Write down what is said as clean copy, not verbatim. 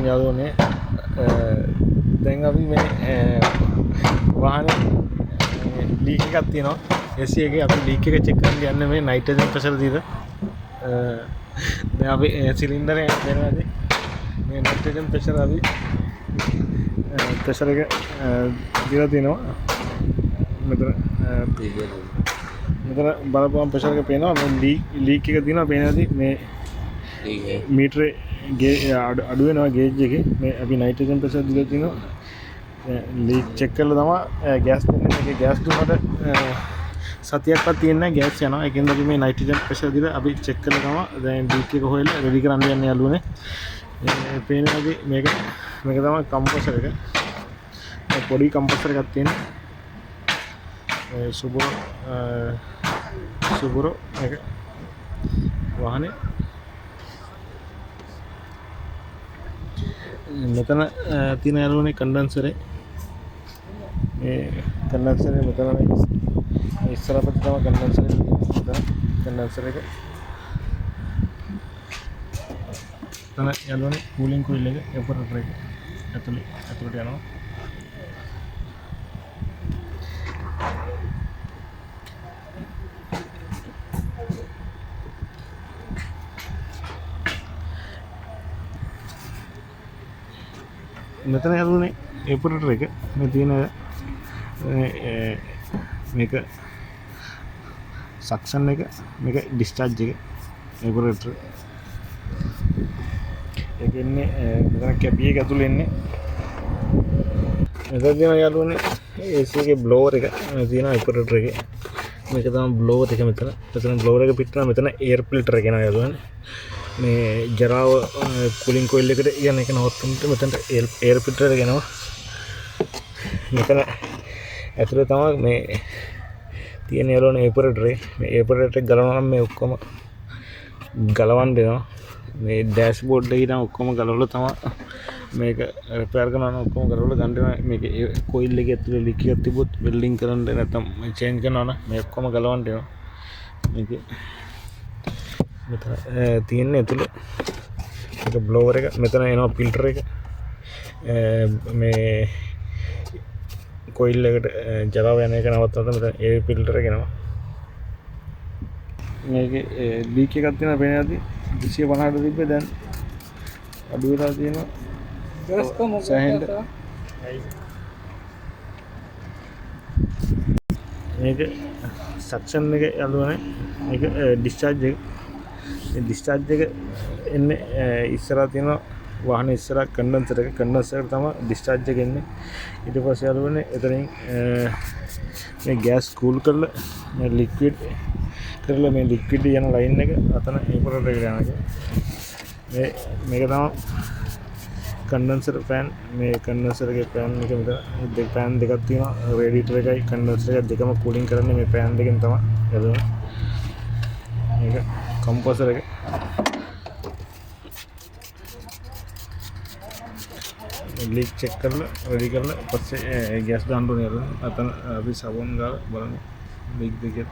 යාළුවනේ දැන් අපි මේ වාහනේ ලීක් එකක් තියෙනවා AC එකේ. අපි ලීක් එක චෙක් කරන්න යන්නේ මේ නයිට්‍රජන් ප්‍රෙෂර් දීලා. දැන් අපි සිලින්ඩරේ දෙනවාද මේ නයිට්‍රජන් ප්‍රෙෂර් අපි ප්‍රෙෂර් එක දීලා තිනවා. මෙතන බලපුවම ප්‍රෙෂර් එක පේනවා. මේ ලීක් එක තියෙනවා පේනවාද මේ මීටරේ අඩු වෙනවා ගේජ් එකේ. මේ අපි නයිට්‍රජන් ප්‍රෙෂර් දීලා තිනවා. ලීක් චෙක් කරලා තමයි ගෑස් දෙන්නේ. මේකේ ගෑස් දුන්නට සතියක්වත් තියෙන්නේ නැහැ ගෑස් යනවා. ඒකෙන්ද අපි මේ නයිට්‍රජන් ප්‍රෙෂර් දීලා අපි චෙක් කරලා තමයි දැන් ලීක් එක හොයලා රෙඩි කරන්න යන්නේ යාළුවනේ. මේ පේනවාද මේක තමයි කම්ප්‍රෙසර් එක. පොඩි කම්ප්‍රෙසර් එකක් තියෙනවා. සුබුරෝ එක වාහනේ මෙතන තියෙන යාළුවනේ කන්ඩෙන්සරේ. මේ කන්ඩෙන්සරේ මෙතන ඉස්සර පැත්තේ තමයි කන්ඩෙන්සරේ තියෙන්නේ. කන්ඩෙන්සර් එක තන යාළුවනේ කූලින් කොයිල් එක එපරේටර් එක ඇතුළට යනවා. මෙතන යාළුවනේ එපරේටර් එක මේ තියෙන මේක සක්ෂන් එක, මේක ඩිස්චාර්ජ් එක එපරේටර්. ඒක ඉන්නේ මෙතන කැබි එක ඇතුළේ ඉන්නේ. මෙතන තියෙන යාළුවනේ AC එකේ බ්ලෝවර් එක තියෙනවා එපරේටර් එකේ. මේක තමයි බ්ලෝවර් එක මෙතන. මෙතන බ්ලෝවර් එක පිටනවා. මෙතන එයර් ෆිල්ටර් එක එනවා යාළුවනේ. මේ ජරාව කූලින් කොයිල් එකට යන එක නවත්තන්නට මෙතනට එයර් ෆිල්ටර් එක එනවා. මෙතන ඇතුලේ තමයි මේ තියෙන යාළුවනේ එපරේටර් එක. මේ එපරේටර් එක ගලවනවා නම් මේ ඔක්කොම ගලවන්න වෙනවා. මේ ඩෑෂ්බෝඩ් එකේ නම් ඔක්කොම ගලවලා තමයි මේක රිපෙයාර් කරනවා නම් ඔක්කොම ගලවලා ගන්න වෙනවා. මේක කොයිල් එකේ ඇතුලේ ලීක් එකක් තිබුත් වෙල්ඩින් කරන්න නැත්නම් චේන්ජ් කරනවා නම් මේ ඔක්කොම ගලවන්න වෙනවා. මේකේ මෙතන තියෙන්නේ ඇතුලේ මේක බ්ලෝවර් එක. මෙතන එනවා ෆිල්ටර් එක. මේ කොයිල් එකට ජරාව යන එක නවත්තන්න මෙතන ඒ ෆිල්ටර් එක එනවා. මේකේ ලීක් එකක් තියෙනවා පේනවාද? 250ට තිබ්බේ දැන් අඩු වෙලා තියෙනවා. සෑහෙන්න. මේක සක්ෂන් එක යාළුවනේ. මේක ඩිස්චාර්ජ් එක. මේ ඩිස්චාර්ජ් එක එන්නේ ඉස්සරහා තියෙනවා වාහනේ ඉස්සරහා කන්ඩෙන්සර් එක. කන්ඩෙන්සර් එක තමයි ඩිස්චාර්ජ් එක එන්නේ. ඊට පස්සේ යාළුවනේ එතනින් මේ ගෑස් කූල් කරලා මේ ලික්විඩ් කරලා මේ ලික්විඩ් යන ලයින් එක අතන එපරේටර් එකට යනවා. මේක තමයි කන්ඩෙන්සර් ෆෑන්. මේ කන්ඩෙන්සර් එකේ ෆෑන් එක මෙතන දෙක ෆෑන් දෙකක් තියෙනවා. රේඩියේටර් එකයි කන්ඩෙන්සර් එක දෙකම කූලින් කරන්නේ මේ ෆෑන් දෙකෙන් තමයි යදුනේ. මේක කම්ප්‍රෙසර් එක. ලීක් චෙක් කරලා රෙඩි කරලා පස්සේ ගෑස් දාන්න ඕනේ. අතන අපි සබන් ගාලා බලමු ලීක් දෙකේ